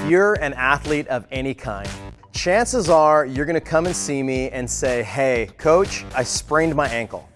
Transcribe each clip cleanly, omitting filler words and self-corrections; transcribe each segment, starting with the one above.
If you're an athlete of any kind, chances are you're gonna come and see me and say, hey, coach, I sprained my ankle.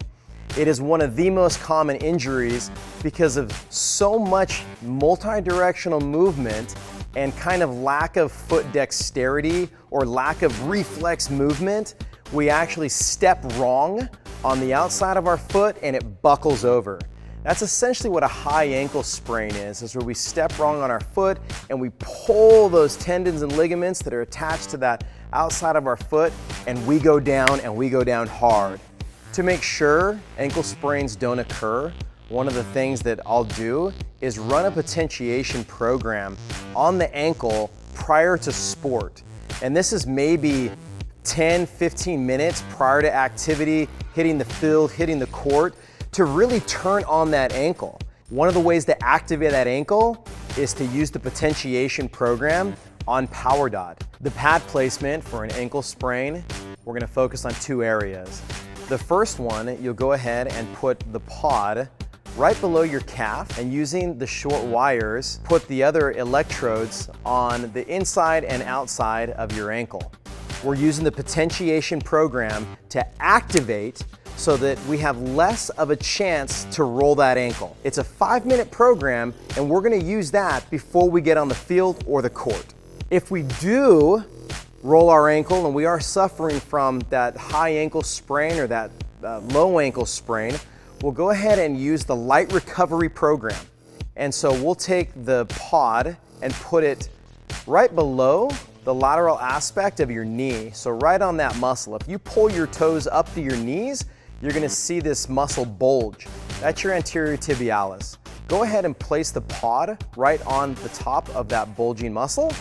It is one of the most common injuries because of so much multi-directional movement and kind of lack of foot dexterity or lack of reflex movement. We actually step wrong on the outside of our foot and it buckles over. That's essentially what a high ankle sprain is where we step wrong on our foot and we pull those tendons and ligaments that are attached to that outside of our foot, and we go down hard. To make sure ankle sprains don't occur, one of the things that I'll do is run a potentiation program on the ankle prior to sport. And this is maybe 10, 15 minutes prior to activity, hitting the field, hitting the court, to really turn on that ankle. One of the ways to activate that ankle is to use the potentiation program on PowerDot. The pad placement for an ankle sprain, we're gonna focus on two areas. The first one, you'll go ahead and put the pod right below your calf, and using the short wires, put the other electrodes on the inside and outside of your ankle. We're using the potentiation program to activate so that we have less of a chance to roll that ankle. It's a 5-minute program, and we're gonna use that before we get on the field or the court. If we do roll our ankle and we are suffering from that high ankle sprain or that low ankle sprain, we'll go ahead and use the light recovery program. And so we'll take the pod and put it right below the lateral aspect of your knee, so right on that muscle. If you pull your toes up to your knees, you're gonna see this muscle bulge. That's your anterior tibialis. Go ahead and place the pod right on the top of that bulging muscle,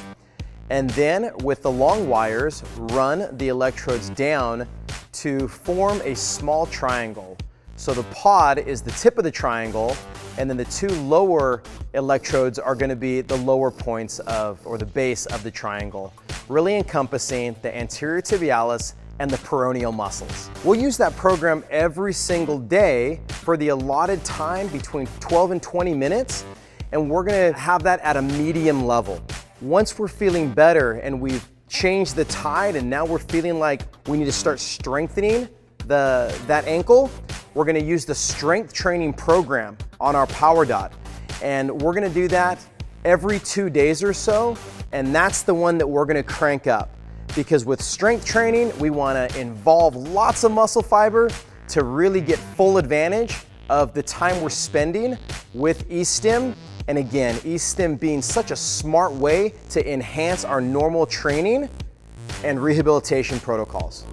and then with the long wires, run the electrodes down to form a small triangle. So the pod is the tip of the triangle, and then the two lower electrodes are gonna be the lower points of, or the base of the triangle, really encompassing the anterior tibialis and the peroneal muscles. We'll use that program every single day for the allotted time between 12 and 20 minutes, and we're gonna have that at a medium level. Once we're feeling better and we've changed the tide and now we're feeling like we need to start strengthening that ankle, we're gonna use the strength training program on our PowerDot. And we're gonna do that every 2 days or so, and that's the one that we're gonna crank up. Because with strength training, we wanna involve lots of muscle fiber to really get full advantage of the time we're spending with E-stim. And again, E-stim being such a smart way to enhance our normal training and rehabilitation protocols.